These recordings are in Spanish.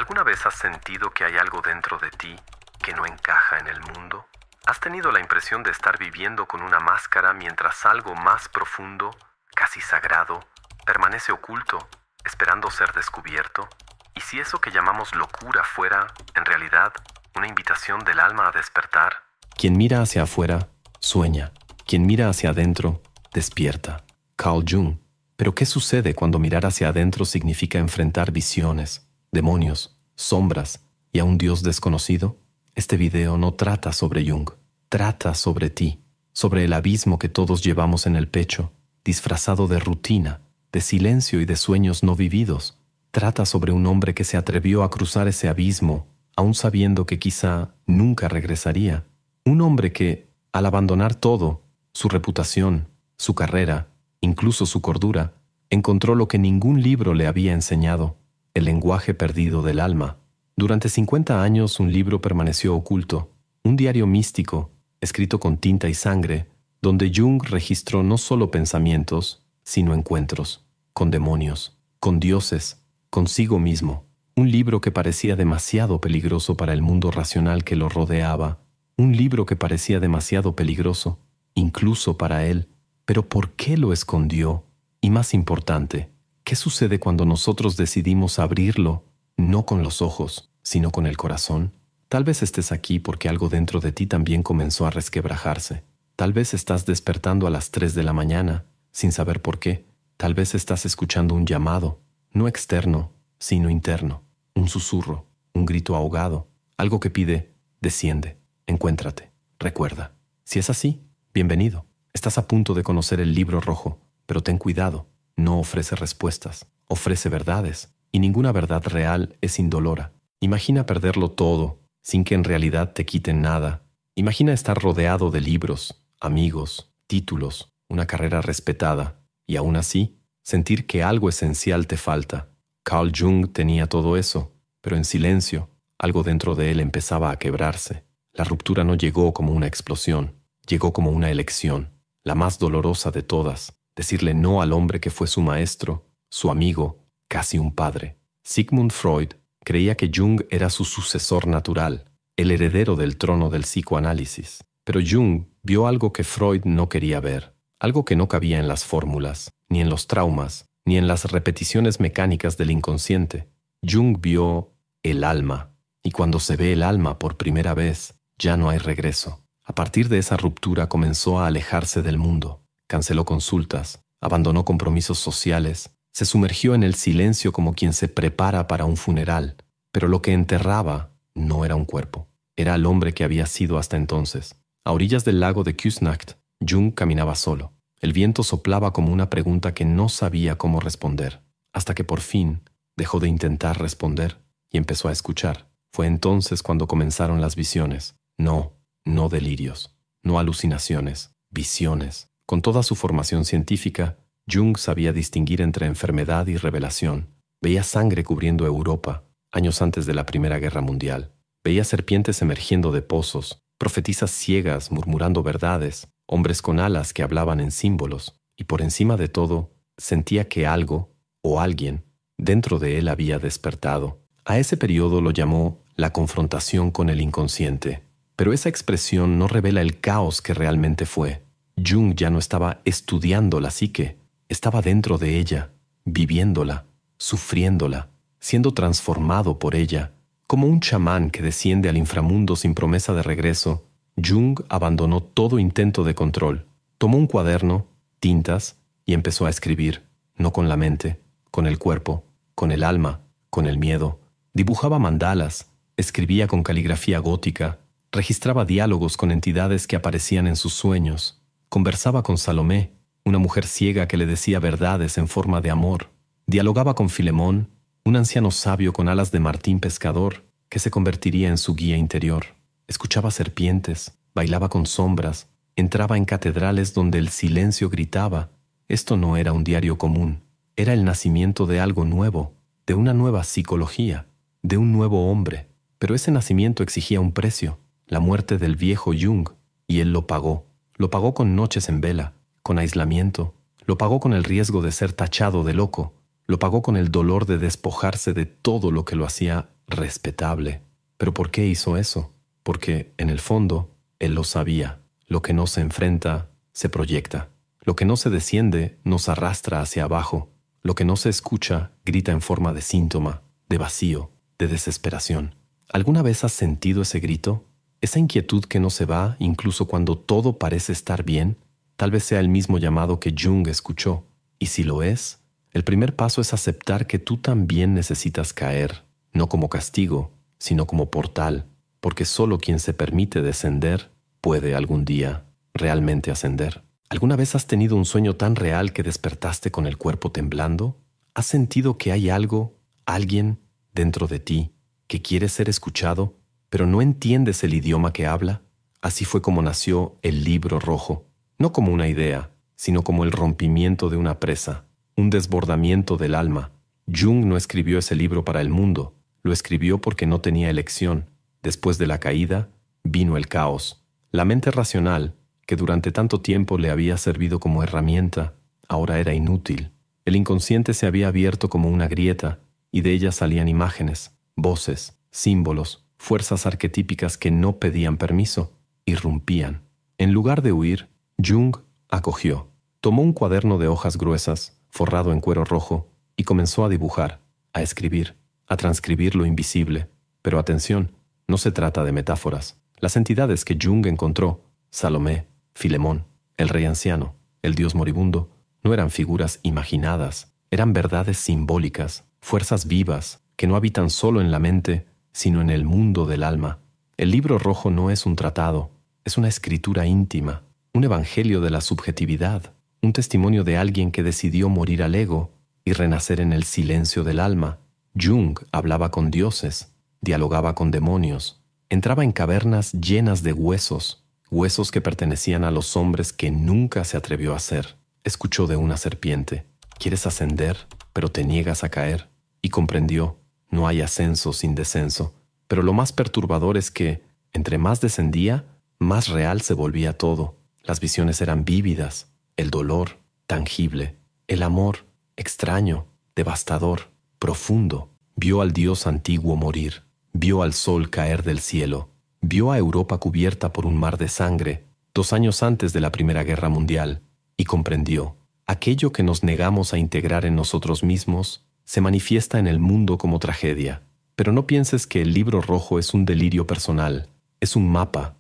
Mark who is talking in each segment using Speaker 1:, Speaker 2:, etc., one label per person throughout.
Speaker 1: ¿Alguna vez has sentido que hay algo dentro de ti que no encaja en el mundo? ¿Has tenido la impresión de estar viviendo con una máscara mientras algo más profundo, casi sagrado, permanece oculto, esperando ser descubierto? ¿Y si eso que llamamos locura fuera, en realidad, una invitación del alma a despertar?
Speaker 2: Quien mira hacia afuera, sueña. Quien mira hacia adentro, despierta. Carl Jung. Pero ¿qué sucede cuando mirar hacia adentro significa enfrentar visiones, demonios, sombras y a un Dios desconocido? Este video no trata sobre Jung, trata sobre ti, sobre el abismo que todos llevamos en el pecho, disfrazado de rutina, de silencio y de sueños no vividos. Trata sobre un hombre que se atrevió a cruzar ese abismo, aún sabiendo que quizá nunca regresaría. Un hombre que, al abandonar todo, su reputación, su carrera, incluso su cordura, encontró lo que ningún libro le había enseñado, el lenguaje perdido del alma. Durante 50 años un libro permaneció oculto, un diario místico, escrito con tinta y sangre, donde Jung registró no solo pensamientos, sino encuentros, con demonios, con dioses, consigo mismo. Un libro que parecía demasiado peligroso para el mundo racional que lo rodeaba, un libro que parecía demasiado peligroso, incluso para él. Pero ¿por qué lo escondió? Y más importante, ¿qué sucede cuando nosotros decidimos abrirlo, no con los ojos, sino con el corazón? Tal vez estés aquí porque algo dentro de ti también comenzó a resquebrajarse. Tal vez estás despertando a las 3 de la mañana, sin saber por qué. Tal vez estás escuchando un llamado, no externo, sino interno. Un susurro, un grito ahogado, algo que pide, desciende, encuéntrate, recuerda. Si es así, bienvenido. Estás a punto de conocer el libro rojo, pero ten cuidado, no ofrece respuestas, ofrece verdades, y ninguna verdad real es indolora. Imagina perderlo todo, sin que en realidad te quiten nada. Imagina estar rodeado de libros, amigos, títulos, una carrera respetada, y aún así, sentir que algo esencial te falta. Carl Jung tenía todo eso, pero en silencio, algo dentro de él empezaba a quebrarse. La ruptura no llegó como una explosión, llegó como una elección, la más dolorosa de todas, decirle no al hombre que fue su maestro, su amigo, casi un padre. Sigmund Freud creía que Jung era su sucesor natural, el heredero del trono del psicoanálisis. Pero Jung vio algo que Freud no quería ver, algo que no cabía en las fórmulas, ni en los traumas, ni en las repeticiones mecánicas del inconsciente. Jung vio el alma, y cuando se ve el alma por primera vez, ya no hay regreso. A partir de esa ruptura comenzó a alejarse del mundo, canceló consultas, abandonó compromisos sociales, se sumergió en el silencio como quien se prepara para un funeral, pero lo que enterraba no era un cuerpo, era el hombre que había sido hasta entonces. A orillas del lago de Küsnacht, Jung caminaba solo. El viento soplaba como una pregunta que no sabía cómo responder, hasta que por fin dejó de intentar responder y empezó a escuchar. Fue entonces cuando comenzaron las visiones. No delirios, no alucinaciones, visiones. Con toda su formación científica, Jung sabía distinguir entre enfermedad y revelación. Veía sangre cubriendo Europa, años antes de la Primera Guerra Mundial. Veía serpientes emergiendo de pozos, profetisas ciegas murmurando verdades, hombres con alas que hablaban en símbolos, y por encima de todo, sentía que algo, o alguien, dentro de él había despertado. A ese periodo lo llamó la confrontación con el inconsciente. Pero esa expresión no revela el caos que realmente fue. Jung ya no estaba estudiando la psique, estaba dentro de ella, viviéndola, sufriéndola, siendo transformado por ella. Como un chamán que desciende al inframundo sin promesa de regreso, Jung abandonó todo intento de control. Tomó un cuaderno, tintas, y empezó a escribir, no con la mente, con el cuerpo, con el alma, con el miedo. Dibujaba mandalas, escribía con caligrafía gótica, registraba diálogos con entidades que aparecían en sus sueños. Conversaba con Salomé, una mujer ciega que le decía verdades en forma de amor. Dialogaba con Filemón, un anciano sabio con alas de martín pescador que se convertiría en su guía interior. Escuchaba serpientes, bailaba con sombras, entraba en catedrales donde el silencio gritaba. Esto no era un diario común, era el nacimiento de algo nuevo, de una nueva psicología, de un nuevo hombre. Pero ese nacimiento exigía un precio, la muerte del viejo Jung, y él lo pagó. Lo pagó con noches en vela, con aislamiento, lo pagó con el riesgo de ser tachado de loco, lo pagó con el dolor de despojarse de todo lo que lo hacía respetable. ¿Pero por qué hizo eso? Porque, en el fondo, él lo sabía. Lo que no se enfrenta, se proyecta. Lo que no se desciende, nos arrastra hacia abajo. Lo que no se escucha, grita en forma de síntoma, de vacío, de desesperación. ¿Alguna vez has sentido ese grito? Esa inquietud que no se va incluso cuando todo parece estar bien. Tal vez sea el mismo llamado que Jung escuchó. Y si lo es, el primer paso es aceptar que tú también necesitas caer, no como castigo, sino como portal, porque solo quien se permite descender puede algún día realmente ascender. ¿Alguna vez has tenido un sueño tan real que despertaste con el cuerpo temblando? ¿Has sentido que hay algo, alguien, dentro de ti, que quiere ser escuchado, pero no entiendes el idioma que habla? Así fue como nació el Libro Rojo, no como una idea, sino como el rompimiento de una presa, un desbordamiento del alma. Jung no escribió ese libro para el mundo, lo escribió porque no tenía elección. Después de la caída, vino el caos. La mente racional, que durante tanto tiempo le había servido como herramienta, ahora era inútil. El inconsciente se había abierto como una grieta, y de ella salían imágenes, voces, símbolos, fuerzas arquetípicas que no pedían permiso, irrumpían. En lugar de huir, Jung acogió. Tomó un cuaderno de hojas gruesas, forrado en cuero rojo, y comenzó a dibujar, a escribir, a transcribir lo invisible. Pero atención, no se trata de metáforas. Las entidades que Jung encontró, Salomé, Filemón, el rey anciano, el dios moribundo, no eran figuras imaginadas, eran verdades simbólicas, fuerzas vivas, que no habitan solo en la mente, sino en el mundo del alma. El Libro Rojo no es un tratado, es una escritura íntima, un evangelio de la subjetividad, un testimonio de alguien que decidió morir al ego y renacer en el silencio del alma. Jung hablaba con dioses, dialogaba con demonios, entraba en cavernas llenas de huesos, huesos que pertenecían a los hombres que nunca se atrevió a ser. Escuchó de una serpiente: ¿quieres ascender, pero te niegas a caer? Y comprendió: no hay ascenso sin descenso. Pero lo más perturbador es que, entre más descendía, más real se volvía todo. Las visiones eran vívidas, el dolor, tangible, el amor, extraño, devastador, profundo. Vio al dios antiguo morir, vio al sol caer del cielo, vio a Europa cubierta por un mar de sangre, 2 años antes de la Primera Guerra Mundial, y comprendió: aquello que nos negamos a integrar en nosotros mismos se manifiesta en el mundo como tragedia. Pero no pienses que el Libro Rojo es un delirio personal. Es un mapa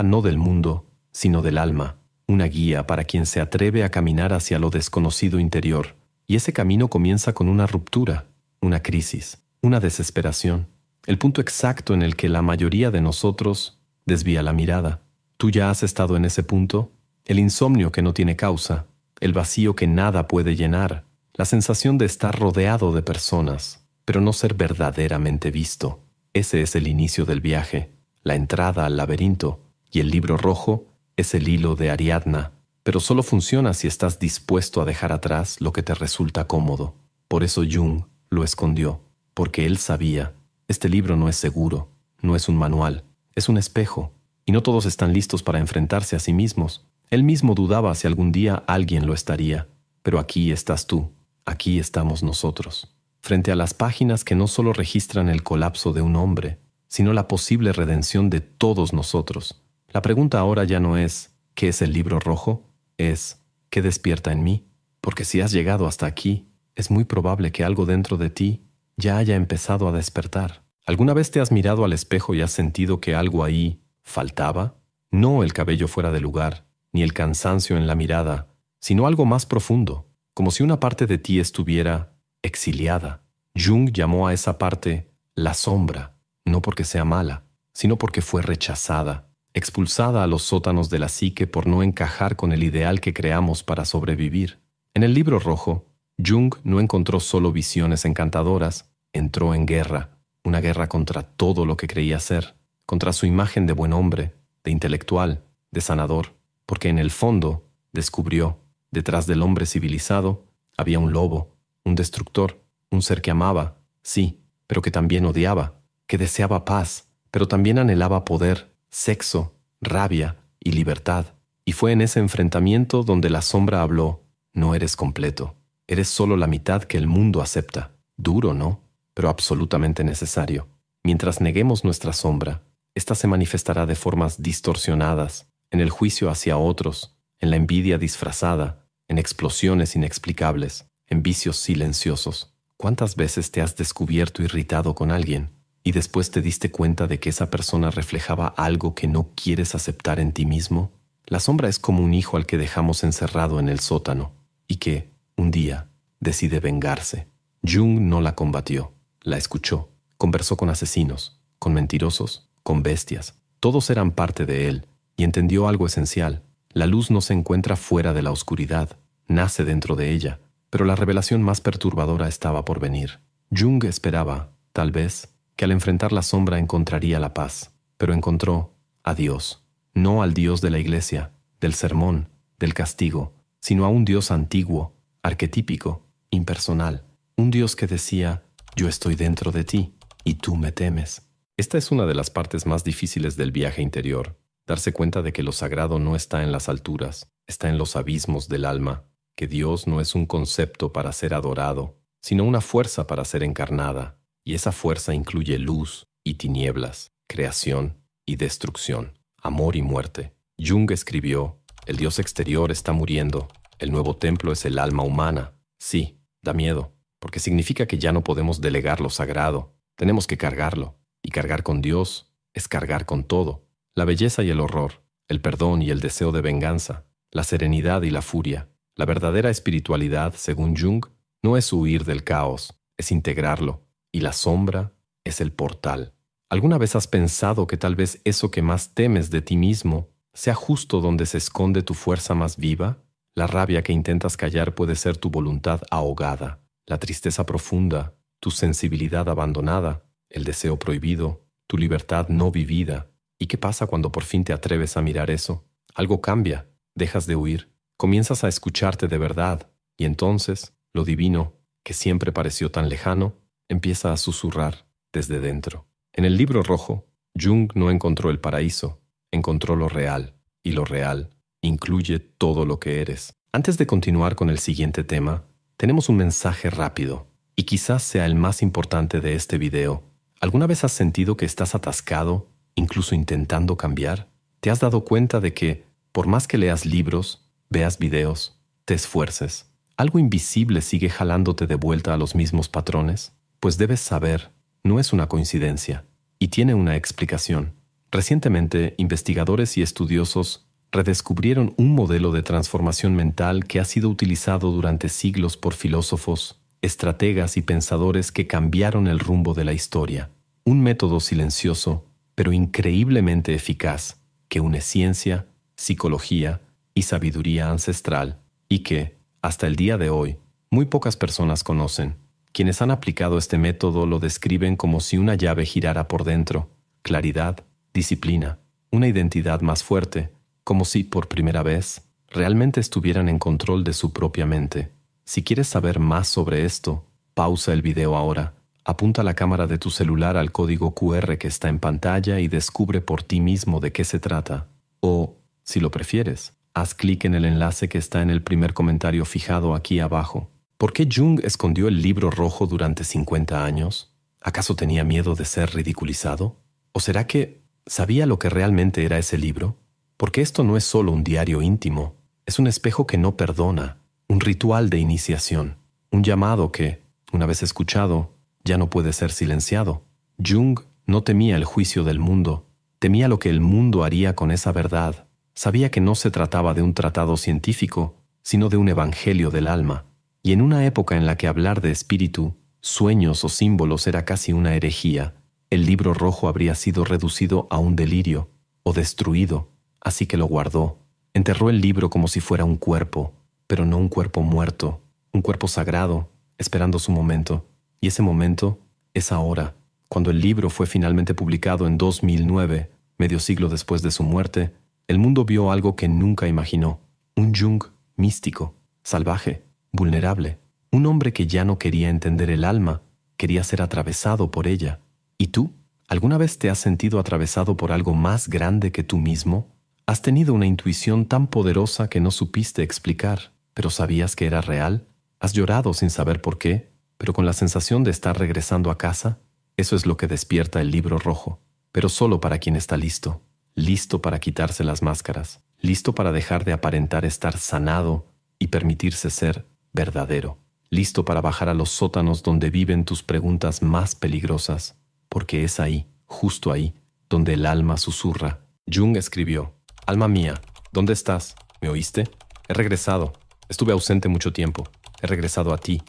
Speaker 2: no del mundo, sino del alma, una guía para quien se atreve a caminar hacia lo desconocido interior. Y ese camino comienza con una ruptura, una crisis, una desesperación, el punto exacto en el que la mayoría de nosotros desvía la mirada. ¿Tú ya has estado en ese punto? El insomnio que no tiene causa, el vacío que nada puede llenar, la sensación de estar rodeado de personas, pero no ser verdaderamente visto. Ese es el inicio del viaje, la entrada al laberinto, y el Libro Rojo es el hilo de Ariadna, pero solo funciona si estás dispuesto a dejar atrás lo que te resulta cómodo. Por eso Jung lo escondió, porque él sabía: este libro no es seguro, no es un manual, es un espejo, y no todos están listos para enfrentarse a sí mismos. Él mismo dudaba si algún día alguien lo estaría, pero aquí estás tú, aquí estamos nosotros, frente a las páginas que no solo registran el colapso de un hombre, sino la posible redención de todos nosotros. La pregunta ahora ya no es ¿qué es el Libro Rojo? Es ¿qué despierta en mí? Porque si has llegado hasta aquí, es muy probable que algo dentro de ti ya haya empezado a despertar. ¿Alguna vez te has mirado al espejo y has sentido que algo ahí faltaba? No el cabello fuera de lugar, ni el cansancio en la mirada, sino algo más profundo, como si una parte de ti estuviera exiliada. Jung llamó a esa parte la sombra, no porque sea mala, sino porque fue rechazada, expulsada a los sótanos de la psique por no encajar con el ideal que creamos para sobrevivir. En el Libro Rojo, Jung no encontró solo visiones encantadoras, entró en guerra, una guerra contra todo lo que creía ser, contra su imagen de buen hombre, de intelectual, de sanador, porque en el fondo descubrió, detrás del hombre civilizado, había un lobo, un destructor, un ser que amaba, sí, pero que también odiaba, que deseaba paz, pero también anhelaba poder, sexo, rabia y libertad. Y fue en ese enfrentamiento donde la sombra habló: no eres completo, eres solo la mitad que el mundo acepta. Duro, ¿no? Pero absolutamente necesario. Mientras neguemos nuestra sombra, ésta se manifestará de formas distorsionadas, en el juicio hacia otros, en la envidia disfrazada, en explosiones inexplicables, en vicios silenciosos. ¿Cuántas veces te has descubierto irritado con alguien y después te diste cuenta de que esa persona reflejaba algo que no quieres aceptar en ti mismo? La sombra es como un hijo al que dejamos encerrado en el sótano y que, un día, decide vengarse. Jung no la combatió, la escuchó, conversó con asesinos, con mentirosos, con bestias. Todos eran parte de él y entendió algo esencial. La luz no se encuentra fuera de la oscuridad, nace dentro de ella, pero la revelación más perturbadora estaba por venir. Jung esperaba, tal vez, que al enfrentar la sombra encontraría la paz, pero encontró a Dios. No al Dios de la iglesia, del sermón, del castigo, sino a un Dios antiguo, arquetípico, impersonal. Un Dios que decía, yo estoy dentro de ti y tú me temes. Esta es una de las partes más difíciles del viaje interior, darse cuenta de que lo sagrado no está en las alturas, está en los abismos del alma, que Dios no es un concepto para ser adorado, sino una fuerza para ser encarnada, y esa fuerza incluye luz y tinieblas, creación y destrucción, amor y muerte. Jung escribió, el Dios exterior está muriendo, el nuevo templo es el alma humana. Sí, da miedo, porque significa que ya no podemos delegar lo sagrado, tenemos que cargarlo, y cargar con Dios es cargar con todo, la belleza y el horror, el perdón y el deseo de venganza, la serenidad y la furia. La verdadera espiritualidad, según Jung, no es huir del caos, es integrarlo, y la sombra es el portal. ¿Alguna vez has pensado que tal vez eso que más temes de ti mismo sea justo donde se esconde tu fuerza más viva? La rabia que intentas callar puede ser tu voluntad ahogada, la tristeza profunda, tu sensibilidad abandonada, el deseo prohibido, tu libertad no vivida. ¿Y qué pasa cuando por fin te atreves a mirar eso? Algo cambia, dejas de huir, comienzas a escucharte de verdad, y entonces lo divino, que siempre pareció tan lejano, empieza a susurrar desde dentro. En el libro rojo, Jung no encontró el paraíso, encontró lo real, y lo real incluye todo lo que eres. Antes de continuar con el siguiente tema, tenemos un mensaje rápido, y quizás sea el más importante de este video. ¿Alguna vez has sentido que estás atascado, incluso intentando cambiar? ¿Te has dado cuenta de que, por más que leas libros, veas videos, te esfuerces, algo invisible sigue jalándote de vuelta a los mismos patrones? Pues debes saber, no es una coincidencia, y tiene una explicación. Recientemente, investigadores y estudiosos redescubrieron un modelo de transformación mental que ha sido utilizado durante siglos por filósofos, estrategas y pensadores que cambiaron el rumbo de la historia. Un método silencioso, pero increíblemente eficaz, que une ciencia, psicología y sabiduría ancestral, y que, hasta el día de hoy, muy pocas personas conocen. Quienes han aplicado este método lo describen como si una llave girara por dentro, claridad, disciplina, una identidad más fuerte, como si, por primera vez, realmente estuvieran en control de su propia mente. Si quieres saber más sobre esto, pausa el video ahora, apunta la cámara de tu celular al código QR que está en pantalla y descubre por ti mismo de qué se trata. O, si lo prefieres, haz clic en el enlace que está en el primer comentario fijado aquí abajo. ¿Por qué Jung escondió el libro rojo durante 50 años? ¿Acaso tenía miedo de ser ridiculizado? ¿O será que sabía lo que realmente era ese libro? Porque esto no es solo un diario íntimo, es un espejo que no perdona, un ritual de iniciación, un llamado que, una vez escuchado, ya no puede ser silenciado. Jung no temía el juicio del mundo, temía lo que el mundo haría con esa verdad. Sabía que no se trataba de un tratado científico, sino de un evangelio del alma. Y en una época en la que hablar de espíritu, sueños o símbolos era casi una herejía, el libro rojo habría sido reducido a un delirio o destruido. Así que lo guardó. Enterró el libro como si fuera un cuerpo, pero no un cuerpo muerto, un cuerpo sagrado, esperando su momento. Y ese momento es ahora. Cuando el libro fue finalmente publicado en 2009, medio siglo después de su muerte, el mundo vio algo que nunca imaginó. Un Jung místico, salvaje, vulnerable. Un hombre que ya no quería entender el alma, quería ser atravesado por ella. ¿Y tú? ¿Alguna vez te has sentido atravesado por algo más grande que tú mismo? ¿Has tenido una intuición tan poderosa que no supiste explicar, pero sabías que era real? ¿Has llorado sin saber por qué, pero con la sensación de estar regresando a casa? Eso es lo que despierta el libro rojo, pero solo para quien está listo, listo para quitarse las máscaras, listo para dejar de aparentar estar sanado y permitirse ser verdadero, listo para bajar a los sótanos donde viven tus preguntas más peligrosas, porque es ahí, justo ahí, donde el alma susurra. Jung escribió: «Alma mía, ¿dónde estás? ¿Me oíste? He regresado. Estuve ausente mucho tiempo. He regresado a ti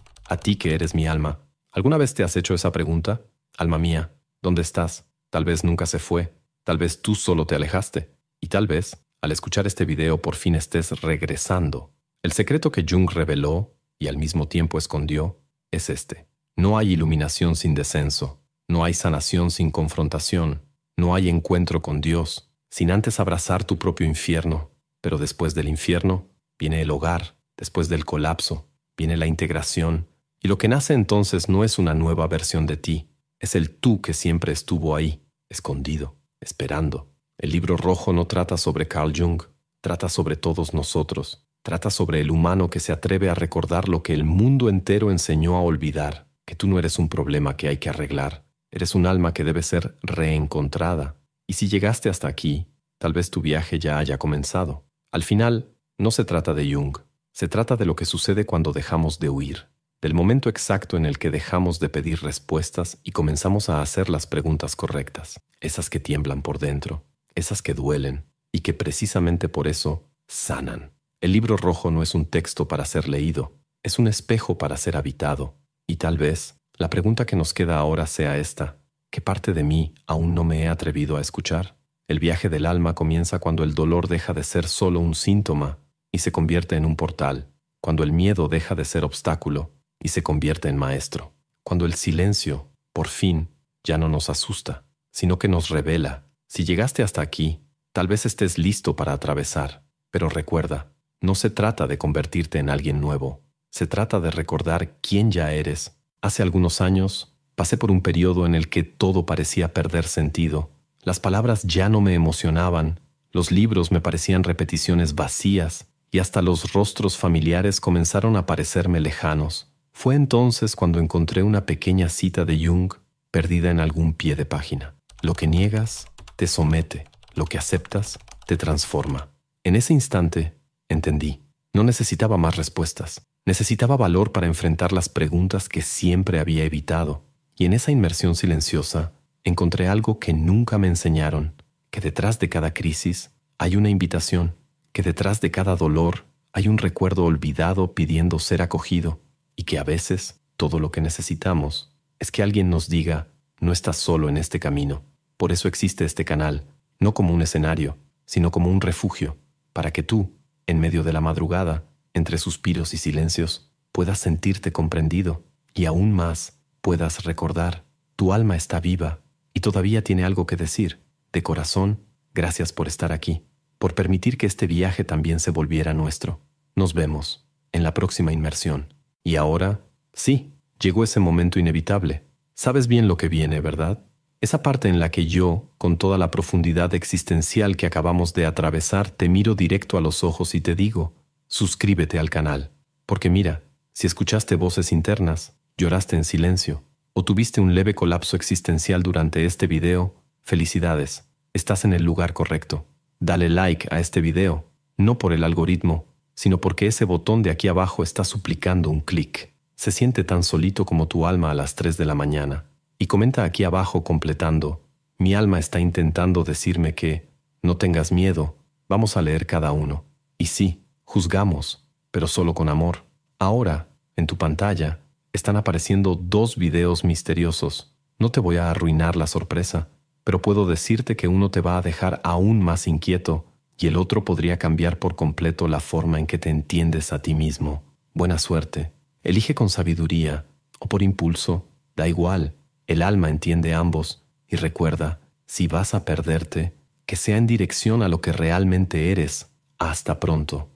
Speaker 2: que eres mi alma». ¿Alguna vez te has hecho esa pregunta? Alma mía, ¿dónde estás? Tal vez nunca se fue. Tal vez tú solo te alejaste. Y tal vez, al escuchar este video, por fin estés regresando. El secreto que Jung reveló y al mismo tiempo escondió es este: no hay iluminación sin descenso, no hay sanación sin confrontación, no hay encuentro con Dios sin antes abrazar tu propio infierno. Pero después del infierno viene el hogar, después del colapso viene la integración, y lo que nace entonces no es una nueva versión de ti, es el tú que siempre estuvo ahí, escondido, esperando. El libro rojo no trata sobre Carl Jung, trata sobre todos nosotros. Trata sobre el humano que se atreve a recordar lo que el mundo entero enseñó a olvidar, que tú no eres un problema que hay que arreglar, eres un alma que debe ser reencontrada. Y si llegaste hasta aquí, tal vez tu viaje ya haya comenzado. Al final, no se trata de Jung, se trata de lo que sucede cuando dejamos de huir, del momento exacto en el que dejamos de pedir respuestas y comenzamos a hacer las preguntas correctas, esas que tiemblan por dentro, esas que duelen y que precisamente por eso sanan. El libro rojo no es un texto para ser leído, es un espejo para ser habitado. Y tal vez la pregunta que nos queda ahora sea esta: ¿qué parte de mí aún no me he atrevido a escuchar? El viaje del alma comienza cuando el dolor deja de ser solo un síntoma y se convierte en un portal, cuando el miedo deja de ser obstáculo y se convierte en maestro, cuando el silencio, por fin, ya no nos asusta, sino que nos revela. Si llegaste hasta aquí, tal vez estés listo para atravesar, pero recuerda, no se trata de convertirte en alguien nuevo, se trata de recordar quién ya eres. Hace algunos años, pasé por un periodo en el que todo parecía perder sentido. Las palabras ya no me emocionaban, los libros me parecían repeticiones vacías y hasta los rostros familiares comenzaron a parecerme lejanos. Fue entonces cuando encontré una pequeña cita de Jung perdida en algún pie de página. Lo que niegas te somete, lo que aceptas te transforma. En ese instante, entendí. No necesitaba más respuestas. Necesitaba valor para enfrentar las preguntas que siempre había evitado. Y en esa inmersión silenciosa encontré algo que nunca me enseñaron, que detrás de cada crisis hay una invitación, que detrás de cada dolor hay un recuerdo olvidado pidiendo ser acogido, y que a veces todo lo que necesitamos es que alguien nos diga: no estás solo en este camino. Por eso existe este canal, no como un escenario, sino como un refugio, para que tú, en medio de la madrugada, entre suspiros y silencios, puedas sentirte comprendido y aún más puedas recordar: tu alma está viva y todavía tiene algo que decir. De corazón, gracias por estar aquí, por permitir que este viaje también se volviera nuestro. Nos vemos en la próxima inmersión. Y ahora, sí, llegó ese momento inevitable. Sabes bien lo que viene, ¿verdad? Esa parte en la que yo, con toda la profundidad existencial que acabamos de atravesar, te miro directo a los ojos y te digo: suscríbete al canal. Porque mira, si escuchaste voces internas, lloraste en silencio, o tuviste un leve colapso existencial durante este video, felicidades, estás en el lugar correcto. Dale like a este video, no por el algoritmo, sino porque ese botón de aquí abajo está suplicando un clic. Se siente tan solito como tu alma a las 3 de la mañana. Y comenta aquí abajo completando: mi alma está intentando decirme que no tengas miedo. Vamos a leer cada uno. Y sí, juzgamos, pero solo con amor. Ahora, en tu pantalla, están apareciendo 2 videos misteriosos. No te voy a arruinar la sorpresa, pero puedo decirte que uno te va a dejar aún más inquieto y el otro podría cambiar por completo la forma en que te entiendes a ti mismo. Buena suerte. Elige con sabiduría o por impulso, da igual. El alma entiende ambos y recuerda, si vas a perderte, que sea en dirección a lo que realmente eres. Hasta pronto.